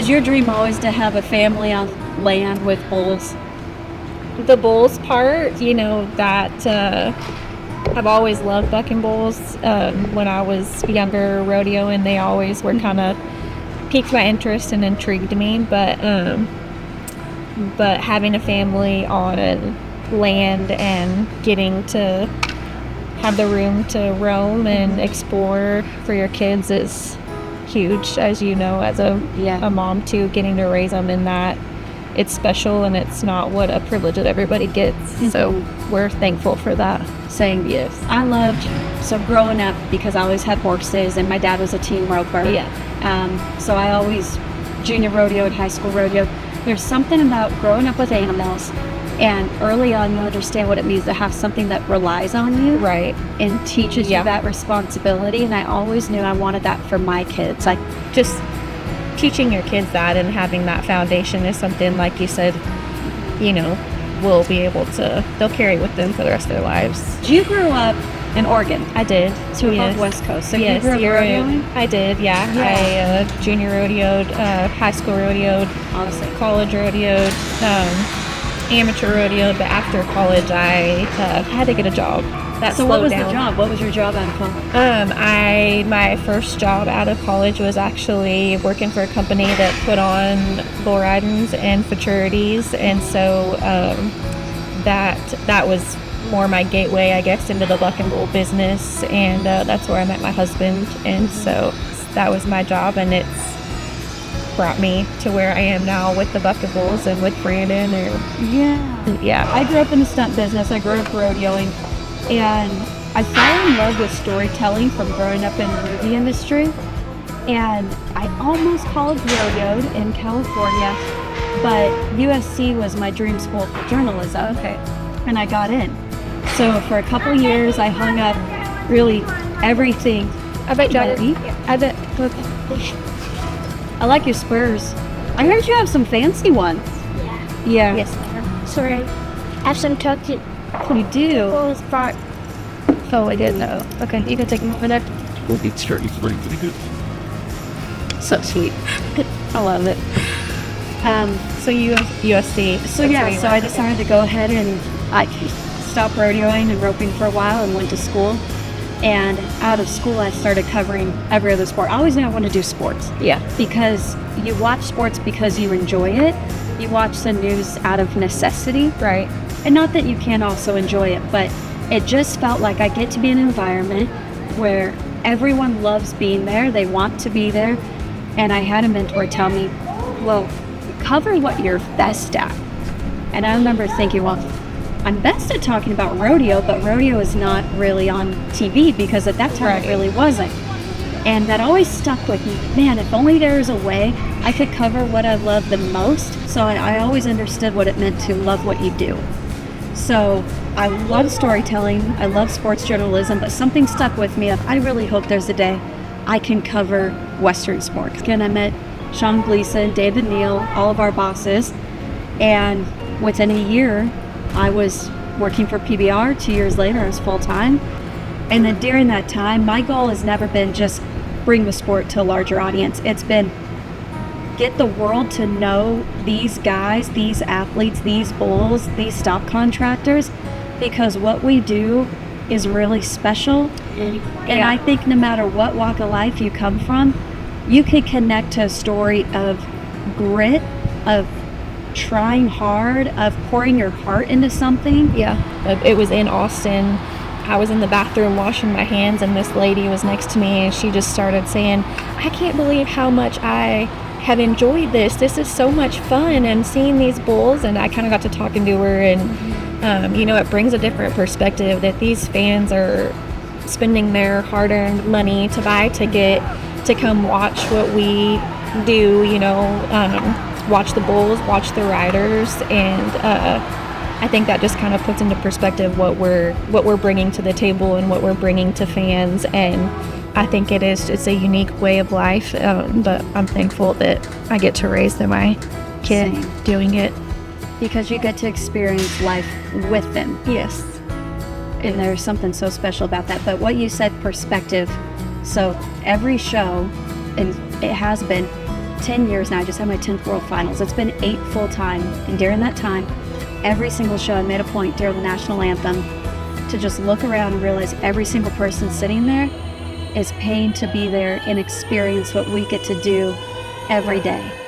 Was your dream always to have a family on land with bulls? The bulls part, you know, that I've always loved bucking bulls. When I was younger, rodeo, and they always were kind of piqued my interest and intrigued me. But having a family on land and getting to have the room to roam and explore for your kids is huge, as you know, as a mom too, getting to raise them in that. It's special, and it's not what a privilege that everybody gets. So we're thankful for that. Same. Yes. I loved, so growing up, because I always had horses and my dad was a team roper. So I always junior rodeoed, high school rodeoed. There's something about growing up with animals, and early on you understand what it means to have something that relies on you. Right. And teaches you that responsibility. And I always knew I wanted that for my kids. Like, just teaching your kids that and having that foundation is something, like you said, you know, will be able to, they'll carry with them for the rest of their lives. You grew up in Oregon. I did. So yes. above West Coast. So yes, you grew up rodeoing? I did, yeah. I junior rodeoed, high school rodeoed, Honestly. college rodeoed, amateur rodeoed, but after college I had to get a job. So what was the job? What was your job out of college? My first job out of college was actually working for a company that put on bull ridings and futurities, and so that was more my gateway, I guess, into the buck and bull business, and that's where I met my husband, and so that was my job, and it's brought me to where I am now with the buck and bulls and with Brandon. Yeah. I grew up in the stunt business. I grew up rodeoing. And I fell in love with storytelling from growing up in the movie industry. And I almost college rodeoed in California, but USC was my dream school for journalism. Okay. And I got in. So for a couple of years, I hung up really everything. I bet I like your spurs. I heard you have some fancy ones. Yeah. Yes, ma'am. Sorry. I have some tucked. You do? Oh, I didn't know. Okay, you can take me for that. It's starting to pretty good. So sweet. I love it. So you USC. So I decided to go ahead and I stopped rodeoing and roping for a while and went to school. And out of school, I started covering every other sport. I always knew I wanted to do sports. Yeah. Because you watch sports because you enjoy it. You watch the news out of necessity. Right. And not that you can't also enjoy it, but it just felt like I get to be in an environment where everyone loves being there. They want to be there. And I had a mentor tell me, well, cover what you're best at. And I remember thinking, well, I'm best at talking about rodeo, but rodeo is not really on TV because at that time it really wasn't. And that always stuck with me. Man, if only there was a way I could cover what I love the most. So I always understood what it meant to love what you do. So I love storytelling, I love sports journalism, but something stuck with me of I really hope there's a day I can cover Western sports. Again, I met Sean Gleason, David Neal, all of our bosses, and within a year, I was working for PBR. 2 years later, I was full-time. And then during that time, my goal has never been just bring the sport to a larger audience. It's been get the world to know these guys, these athletes, these bulls, these stock contractors, because what we do is really special. And I think no matter what walk of life you come from, you could connect to a story of grit, of trying hard, of pouring your heart into something. Yeah. It was in Austin. I was in the bathroom washing my hands, and this lady was next to me, and she just started saying, I can't believe how much I have enjoyed this. This is so much fun, and seeing these bulls. And I kind of got to talking to her, and it brings a different perspective that these fans are spending their hard-earned money to buy a ticket to come watch what we do, watch the bulls, watch the riders, and I think that just kind of puts into perspective what we're bringing to the table and what we're bringing to fans. And I think it's a unique way of life, but I'm thankful that I get to raise my kid doing it. Because you get to experience life with them. Yes. And there's something so special about that. But what you said, perspective. So every show, and it has been, 10 years now. I just had my 10th World Finals. It's been 8 full time. And during that time, every single show I made a point during the national anthem to just look around and realize every single person sitting there is paying to be there and experience what we get to do every day.